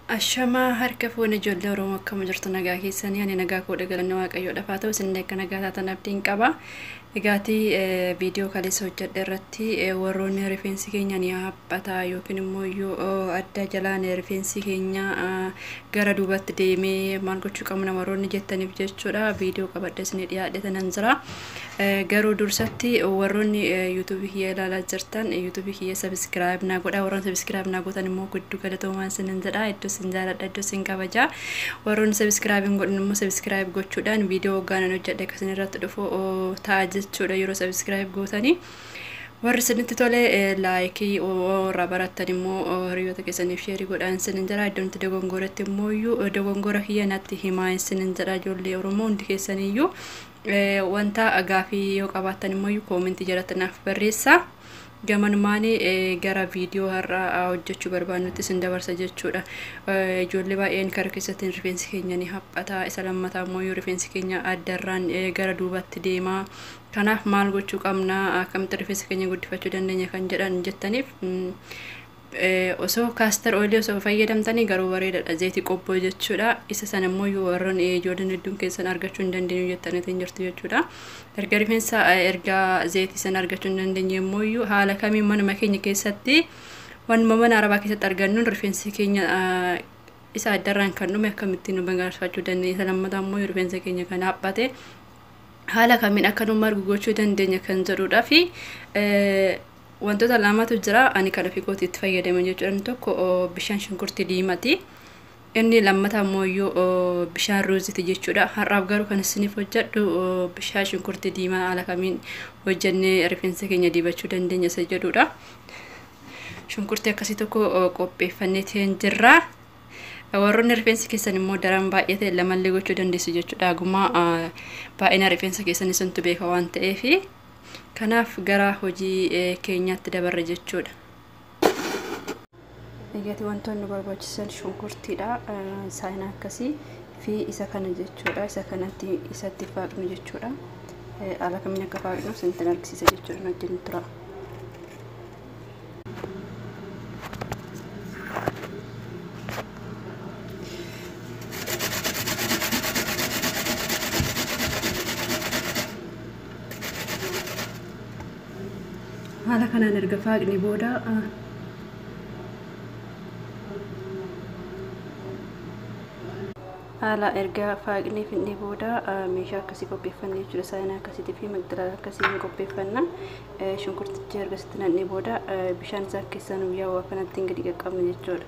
Ashama harka fuune ijoollee Oromoo akkam jirtu nagaa keessanii ani nagaa koo dhagalanne waaqayyoodha haa ta'u isin akka nagaa taatan abdiin qaba. Egaatii viidiyoo kaleessa hojjedhe irratti warroonni rifeensi keenya ni haphataa yookiin immoo yoo adda jalaan rifeensi keenya gara duubatti deemee maal gochuu qabna warroonni jettaniif jechuudha viidiyoo qabadhe isin dhiyaadhe tanan jira. Garuu dursatti warroonni YouTube kiyya ilaalaa jirtan YouTube kiyya subscribe naa godhaa warroonni subscribe naa gootan immoo guddaa galatoomaa isinin jedha iddoo isin jaaladha iddoo isin kabaja warroonni subscribe hin godhin immoo subscribe gochuudhaan viidiyoo hoggaan hojjedhe akkasiin irratti dhufu ta'a jechuudha yeroo subscribe gootanii warri isinitti tole like warra baratan immoo hiriyoota keessaniif share godhaan isinin jedha iddoon itti dogongoratti immoo dogongora kiyya natti himaa isinin jedha ijoollee Oromoo hundi keessaniyyuu wanta gaafii yoo qabaatan immoo comment jalatti naaf barreessaa. Gamanumaani gara viidiyoo har'a hojjechuu barbaannutti isin dabarsa jechuudha. Ijoollee baay'een karaa keessatti rifeensi keenya ni haphataa isa lammataa immoo rifeensi keenya addarraan gara duubatti deemaa. Kanaaf maal gochuu qabna akkamitti rifeensa keenya guddifachuu dandeenya kan jedhan jettaniif osoo castor oil osoo fayyadamtanii garuu bareedaadha zayitii qobboo jechuudha. Isa sana immoo warroon ijoolleen hedduun keessan argachuu hin dandeenyu jettaniitiin jirtu jechuudha. Erga rifeensa erga zayitii sana argachuu hin dandeenye immoo haala kamiin manuma keenya keessatti wanuma mana arabaa keessatti argannuun rifeensi keenya isa addarraan kan dhume akkamittiin nu bagaarfachuu dandeenya. Isa lammataa immoo rifeensa keenya kan haphate haala kamiin akka nu margu gochuu dandeenya kan jedhudha fi wantoota lamatu jira ani kana fi kooti itti fayyadaman jechuudha. Tokko bishaan shunkurtii diimaati inni lammataa immoo bishaan ruuziiti jechuudha. Har'aaf garuu kan isiniif hojjedhu bishaan shunkurtii diimaa haala kamiin hojjennee rifeensa keenya dibachuu dandeenya isa jedhudha. Shunkurtii akkasii tokko qopheeffannee jirra. Warroonni rifeensi keessan immoo daran baay'ate lamallee gochuu dandeessu jechuudha. Gumaa baay'ina rifeensa keessanii suntu beeka waan ta'eef kanaaf gara hojii keenyaatti dabarra jechuudha. Egaati wantoonni nu barbaachisan shunkurtiidha. Saayinaa akkasii fi isa kana jechuudha. Isa kanatti isatti faaqnu jechuudha. Haala kamiin akka faaqnu isin argisiisa jechuudha wajjin tura. Haala kanaan erga faaqni booda haala erga faaqni finni booda meeshaa akkasii qopheeffannee jechuudha. Saayinaa akkasiitii fi magdalaa akkasii qopheeffanna. Shunkurtichi erga sitti naqnee booda bishaan isaa keessaa nu yaa'u akkanatti gadi qaqqabna jechuudha.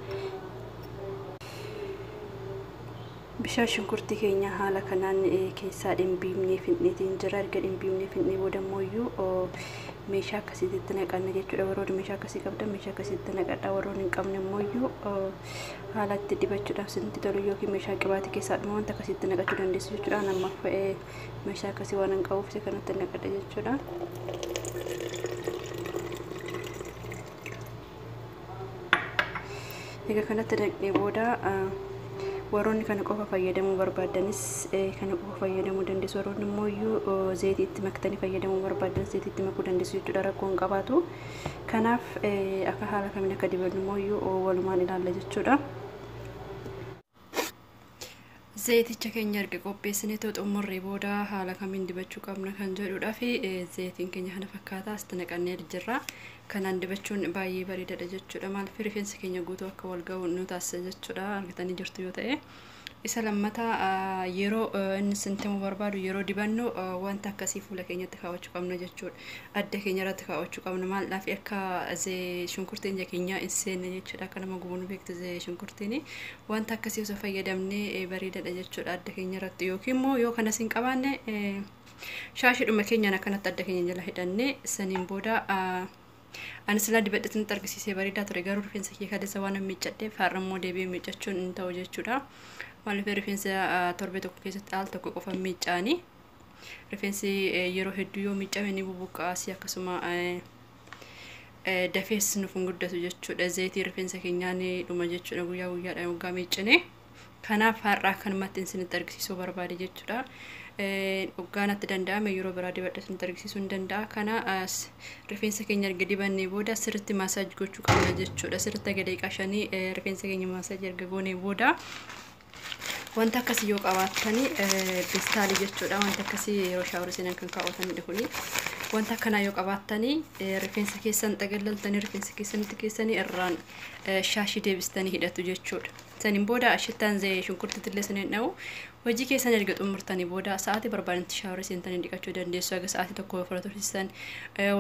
Bishaan shunkurtii keenya haala kanaan keessaa dhimbiifnee finneetiin jira. Erga dhimbiifnee finnee booda immoo meeshaa akkasiitti naqanna jechuudha. Warroonni meeshaa akkasii qabdan meeshaa akkasiitti naqadha. Warroonni hin qabne immoo haala itti dibachuudhaaf isinitti tolu yookiin meeshaa qibaatii keessaa dhuma wanta akkasiitti naqachuu dandeessu jechuudha. Namaaf meeshaa akkasii waan hin qabuuf isa kanatti naqadha jechuudha. Egaa kanatti naqnee booda warroonni kana qofa fayyadamuu barbaadanis kana qofa fayyadamuu dandeessu. Warroonni immoo zayitii itti maktanii fayyadamuu barbaadan zayitii itti makuu dandeessu jechuudha. Rakkoo hin qabaatu. Kanaaf akka haala kamiin akka dibannu immoo walumaan ilaalla jechuudha. Zayiticha keenya erga qopheessinee xumurree booda haala kamiin dibachuu qabna kan jedhudha fi zayitiin keenya kana fakkaataa asitti naqannee jirra. Kanaan dibachuun baay'ee bareedaadha jechuudha. Maaliif rifeensa keenya guutuu akka wal ga'u nu taasisa jechuudha. Argitanii jirtu yoo ta'e isa lammataa yeroo inni sintimuu barbaadu yeroo dibannu wanta akkasii fuula keenyatti kaawwachuu qabna jechuudha. Adda keenya irratti kaawwachuu qabna maaliif akka shunkurtiin keenya hin seenne jechuudha. Akka nama gubuun beektu shunkurtiin wanta akkasii osoo fayyadamnee bareedaadha jechuudha adda keenya irratti yookiin immoo yoo kanas hin qabaanne shaashidhuma keenyaan akkanatti adda keenya jala hidhannee saniin booda ani sila dibadheetiin argisiisee bareedaa ture garuu rifeensa kee kadhasa waan miiccadheef har'a immoo deebi'ee miiccachuun hin ta'u jechuudha. Maaliif rifeensa torbee tokko keessatti al tokko qofa miiccaani. Rifeensi yeroo hedduu yoo miiccame ni bubuqqaasi akkasuma dafees nuuf hin guddatu jechuudha. Zayitii rifeensa keenyaan dhuma jechuudha guyyaa guyyaadhaan waggaa miiccine. Kanaaf har'a akkanumatti isinitti argisiisuu barbaade jechuudha. hoggaanatti danda'ame yeroo biraa dibadha sin argisiisuu hin danda'a. Kana rifeensa keenya erga dibannee booda sirriitti maasaaj gochuu qabna jechuudha. Sirriitti aga daqiiqaa 5 rifeensa keenya maasaaj erga goonee booda wanta akkasii yoo qabaatani pistaalii jechuudha. Wanta akkasii yeroo shaaworii seenan kan kaa'atanidha kuni. Wanta akkanaa yoo qabaatani rifeensa keessan xagallaltanii rifeensa keessanii irraan shaashii deebistanii hidhatu jechuudha. Saniin booda ashittaan zayee shunkurtii illee saniin dha'u hojii keessan erga xumurtanii booda sa'aatii barbaadanitti shaaworii seentanii dhiqachuu dandeessu. Haga sa'aatii tokko fira tursiisan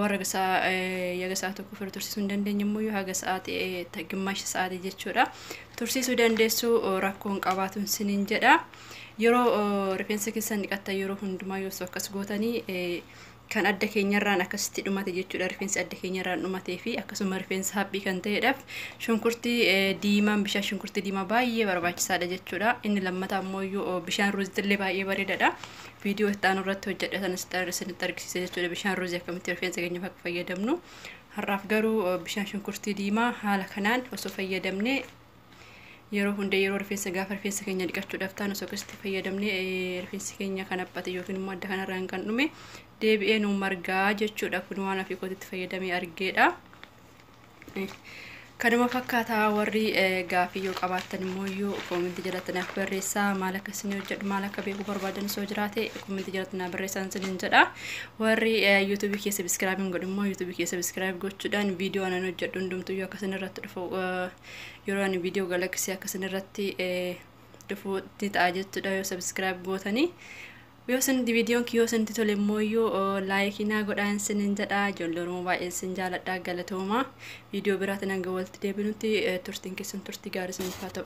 warra yaga sa'aatii tokko fira tursiisuu hin dandeenye immoo haga sa'aatii gimmaasha sa'aatii jechuudha tursiisuu dandeessu. Rakkoon qabaatuun siniin jedha. Yeroo rifeensa keessan dhiqattan yeroo hundumaa yoo akkas gootanii kan adda keenyarraan akkasitti dhumate jechuudha. Rifeensi adda keenyarraan dhumatee fi akkasuma rifeensa haphii kan ta'edhaaf shunkurtii diimaan bishaan shunkurtii diimaa baay'ee barbaachisaadha jechuudha. Inni lammataa immoo bishaan ruuziillee baay'ee bareedaadha. Viidiyoo itti aanu irratti hojjedhatan isinitti argisiisa jechuudha. Bishaan ruuzii akkamitti rifeensa keenyaaf akka fayyadamnu. Har'aaf garuu bishaan shunkurtii diimaa haala kanaan osoo fayyadamne yeroo hunda yeroo rifeensa gaafa rifeensa keenya dhiqachuudhaaf taanu osoo akkasitti fayyadamne rifeensi keenya kan haphate yookiin immoo adda kanarraan kan dhume deebi'ee nu margaa jechuudha. Kun waan ofii kootitti fayyadamee argeedha. Kanuma fakkaataa warri gaafii yoo qabaattan immoo koomentii jalatti naaf barreessaa. Maal akka isin hojjedhu maal akka beekuu barbaadan soo jiraate koomentii jalatti naaf barreessaa isiniin jedha. Warri yuutuubii keessa sabiskiraayib hin godhu immoo yuutuubii keessa sabiskiraayib gochuudhaan viidiyoo anan hojjedhu hundumtuu akka isin irratti dhufu yeroo ani viidiyoo galaksii akka isin irratti dhufuutti ta'a jechuudha. Yoo sabiskiraayib gootanii yoo isin viidiyoon kiyoo isinitti tole immoo laayikii naa godhaa isiniin jedha. Ijoollee Oromoo baay'ee isin jaaladha. Galatooma. Viidiyoo biraatiin hanga walitti deebinutti turtiin keessan turtii gaarii isiniif haa ta'u.